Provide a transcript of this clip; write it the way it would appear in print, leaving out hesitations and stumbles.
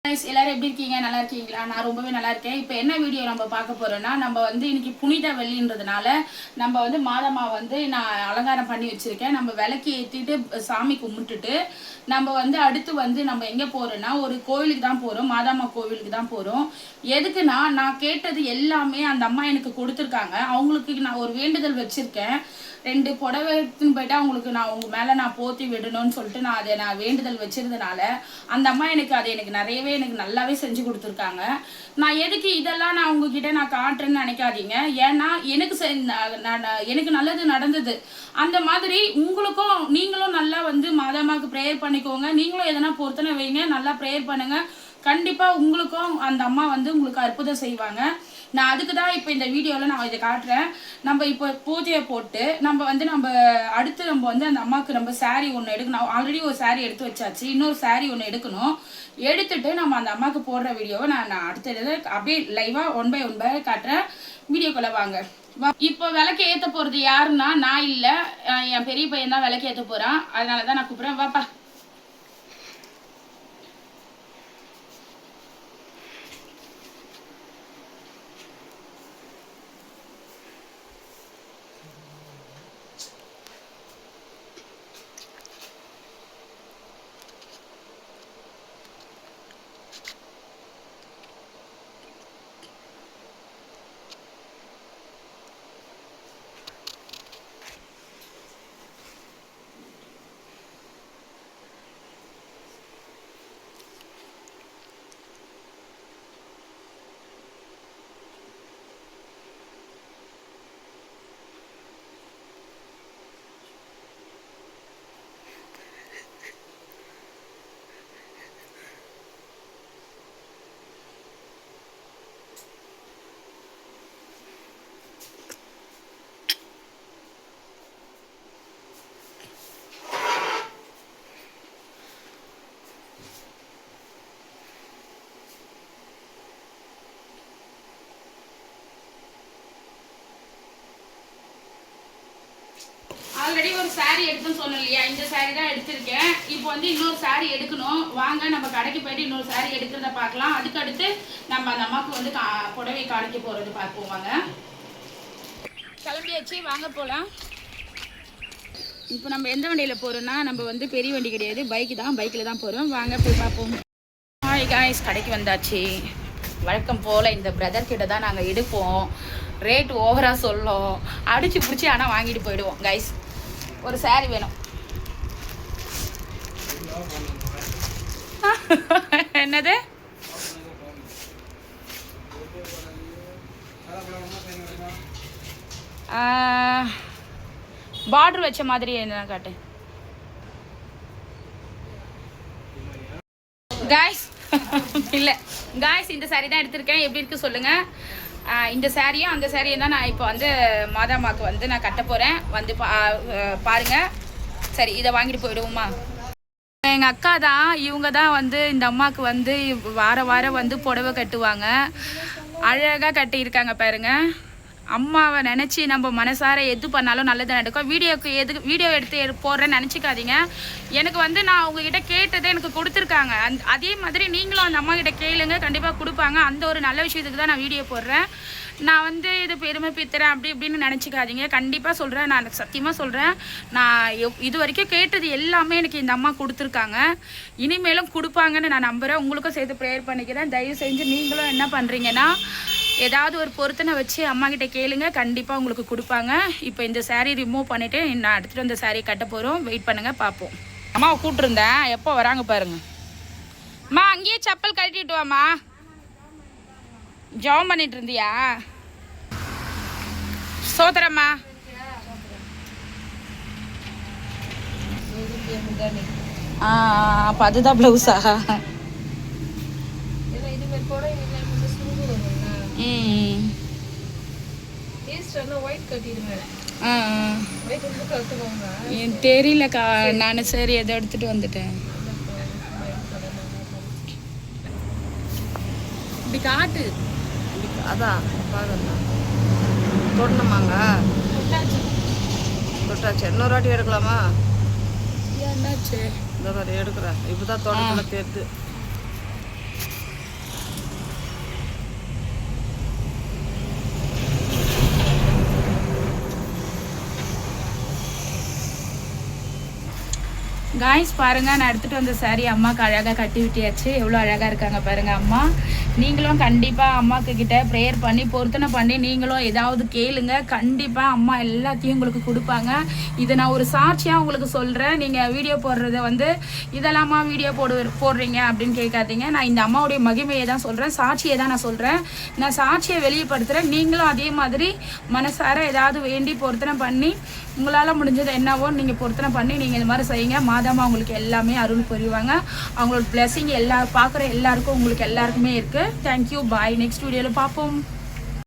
எல்லாரும் எப்படி இருக்கீங்க? நல்லா இருக்கீங்களா? நான் ரொம்பவே நல்லா இருக்கேன். இப்போ என்ன வீடியோ நம்ம பார்க்க போறோம்னா, நம்ம வந்து இன்னைக்கு புனித வெள்ளின்றதுனால நம்ம வந்து மாதம்மா வந்து நான் அலங்காரம் பண்ணி வச்சிருக்கேன். நம்ம விளக்கு ஏற்றிட்டு சாமி கும்பிட்டுட்டு நம்ம வந்து அடுத்து வந்து நம்ம எங்கே போறோம்னா ஒரு கோவிலுக்கு தான் போகிறோம். மாதம்மா கோவிலுக்கு தான் போகிறோம். எதுக்குன்னா நான் கேட்டது எல்லாமே அந்த அம்மா எனக்கு கொடுத்துருக்காங்க. அவங்களுக்கு நான் ஒரு வேண்டுதல் வச்சிருக்கேன். 2 புடவை எடுத்துன்னு போயிட்டு அவங்களுக்கு நான் உங்க மேலே நான் போத்தி விடணும்னு சொல்லிட்டு நான் வேண்டுதல் வச்சிருந்தனால அந்த அம்மா எனக்கு நிறையவே எனக்கு நல்லாவே செஞ்சு கொடுத்துருக்காங்க. நான் எதுக்கு இதெல்லாம் நான் உங்ககிட்ட நான் காட்டுறேன்னு நினைக்காதீங்க. ஏன்னா எனக்கு நல்லது நடந்தது. அந்த மாதிரி உங்களுக்கும் நீங்களும் நல்லா வந்து மாதாமாக்கு ப்ரேயர் பண்ணிக்கோங்க. நீங்களும் எதனா பொருத்தனை வைங்க, நல்லா ப்ரேயர் பண்ணுங்க. கண்டிப்பா உங்களுக்கும் அந்த அம்மா வந்து உங்களுக்கு அற்புதம் செய்வாங்க. நான் அதுக்கு தான் இப்போ இந்த வீடியோவில் நான் இதை காட்டுறேன். நம்ம இப்போ பூஜையை போட்டு நம்ம அடுத்து நம்ம வந்து அந்த அம்மாவுக்கு நம்ம சாரீ ஒன்று எடுக்கணும். ஆல்ரெடி ஒரு சாரீ எடுத்து வச்சாச்சு. இன்னொரு சாரீ ஒன்று எடுக்கணும். எடுத்துட்டு நம்ம அந்த அம்மாவுக்கு போடுற வீடியோவை நான் அடுத்தது அப்படியே லைவாக 1 by 1 காட்டுறேன். வீடியோக்குள்ளே வாங்க. இப்போ விளக்கு ஏற்ற போகிறது யாருன்னா நான் இல்லை, என் பெரிய பையன் தான் விளக்கு ஏற்ற போகிறான். அதனால தான் நான் கூப்பிட்றேன். வாப்பா. ஆல்ரெடி ஒரு சாரீ எடுத்துன்னு சொன்னேன் இல்லையா, இந்த சாரீ தான் எடுத்திருக்கேன். இப்போ வந்து இன்னொரு சாரீ எடுக்கணும். வாங்க நம்ம கடைக்கு போயிட்டு இன்னொரு சாரீ எடுக்கிறத பார்க்கலாம். அதுக்கு அடுத்து நம்ம அந்த அம்மாவுக்கு வந்து புடவை காணிக்க போகிறது பார்ப்போம். வாங்க, கிளம்பியாச்சு, வாங்க போகலாம். இப்போ நம்ம எந்த வண்டியில் போகிறோம்னா நம்ம வந்து பெரிய வண்டி கிடையாது, பைக்கு தான். பைக்கில் தான் போகிறோம். வாங்க போய் பார்ப்போம். ஹாய் காய்ஸ், கடைக்கு வந்தாச்சு. வழக்கம் போல் இந்த பிரதர் கிட்ட தான் நாங்கள் எடுப்போம். ரேட் ஓவராக சொல்லும், அடிச்சு பிடிச்சி ஆனால் வாங்கிட்டு போயிடுவோம். கைஸ், ஒரு சாரி வேணும். என்னது பார்டர் வச்ச மாதிரி என்ன காட்டு காய்ஸ். இல்லை காய்ஸ், இந்த சாரி தான் எடுத்திருக்கேன். எப்படி இருக்கு சொல்லுங்க. இந்த சாரியும் அந்த சாரியும் தான் நான் இப்போ வந்து மாதாமாக்கு வந்து நான் கட்ட போகிறேன். வந்து பாருங்க. சரி, இதை வாங்கிட்டு போயிடுவோமா? எங்கள் அக்கா தான், இவங்க தான் வந்து இந்த அம்மாவுக்கு வந்து வாரம் வந்து புடவை கட்டுவாங்க. அழகாக கட்டியிருக்காங்க பாருங்க. அம்மாவை நினச்சி நம்ம மனசார எது பண்ணாலும் நல்லது நடக்கும். வீடியோ எடுத்து போடுறேன்னு நினச்சிக்காதீங்க. எனக்கு வந்து நான் உங்ககிட்ட கேட்டதை எனக்கு கொடுத்துருக்காங்க. அதே மாதிரி நீங்களும் அந்த அம்மா கிட்ட கேளுங்க, கண்டிப்பாக கொடுப்பாங்க. அந்த ஒரு நல்ல விஷயத்துக்கு தான் நான் வீடியோ போடுறேன். நான் வந்து இது பெருமை பித்துறேன் அப்படி இப்படின்னு நினச்சிக்காதீங்க. கண்டிப்பாக சொல்கிறேன், நான் சத்தியமாக சொல்கிறேன். நான் இது வரைக்கும் கேட்டது எல்லாமே எனக்கு இந்த அம்மா கொடுத்துருக்காங்க. இனிமேலும் கொடுப்பாங்கன்னு நான் நம்புகிறேன். உங்களுக்கும் சேர்த்து ப்ரேயர் பண்ணிக்கிறேன். தயவு செஞ்சு நீங்களும் என்ன பண்ணுறீங்கன்னா ஏதாவது ஒரு பொருத்தனை வச்சு அம்மா கிட்ட கேளுங்க, கண்டிப்பாக உங்களுக்கு கொடுப்பாங்க. இப்போ இந்த சாரீ ரிமூவ் பண்ணிவிட்டு நான் எடுத்துகிட்டு இந்த சாரீ கட்ட போகிறோம். வெயிட் பண்ணுங்கள், பார்ப்போம். அம்மாவை கூப்பிட்ருந்தேன், எப்போ வராங்க பாருங்க. அம்மா, அங்கேயே செப்பல் கழட்டிட்டு வாம்மா. ஜாம் பண்ணிட்டு இருந்தியா? சோதரம்மா. அப்போ அதுதான் ப்ளவுஸா? தெரியலக்கா, நான் சரி எதை எடுத்துட்டு வந்துட்டேன். இப்படி காட்டு. அதான் தொடணுமாங்க? தொட்டாச்சு. இன்னொரு வாட்டி எடுக்கலாமா? என்னாச்சு? இந்த மாதிரி எடுக்கிறேன். இப்போ தான் தொடக்கல தெரியுது. காய்ஸ் பாருங்க, நான் எடுத்துட்டு வந்த சாரி அம்மாவுக்கு அழகாக கட்டி விட்டியாச்சு. எவ்வளோ அழகாக இருக்காங்க பாருங்க அம்மா. நீங்களும் கண்டிப்பாக அம்மாவுக்கு கிட்ட ப்ரேயர் பண்ணி பொருத்தனை பண்ணி நீங்களும் ஏதாவது கேளுங்க. கண்டிப்பாக அம்மா எல்லாத்தையும் உங்களுக்கு கொடுப்பாங்க. இதை நான் ஒரு சாட்சியாக உங்களுக்கு சொல்கிறேன். நீங்கள் வீடியோ போடுறத வந்து இதெல்லாமா வீடியோ போடுறீங்க அப்படின்னு கேட்காதீங்க. நான் இந்த அம்மாவுடைய மகிமையை தான் சொல்கிறேன், சாட்சியை தான் நான் சொல்கிறேன். நான் சாட்சியை வெளிப்படுத்துகிறேன். நீங்களும் அதே மாதிரி மனசார ஏதாவது வேண்டி பொருத்தனை பண்ணி உங்களால் முடிஞ்சது என்னவோ நீங்கள் பொருத்தனை பண்ணி நீங்கள் இந்த மாதிரி செய்யுங்க. மாதமா உங்களுக்கு எல்லாமே அருள் புரிவாங்க. அவங்களோட பிளெஸிங் பார்க்குற எல்லாருக்கும் உங்களுக்கு எல்லாருக்குமே இருக்குது. தேங்க்யூ, பாய். நெக்ஸ்ட் வீடியோவில் பார்ப்போம்.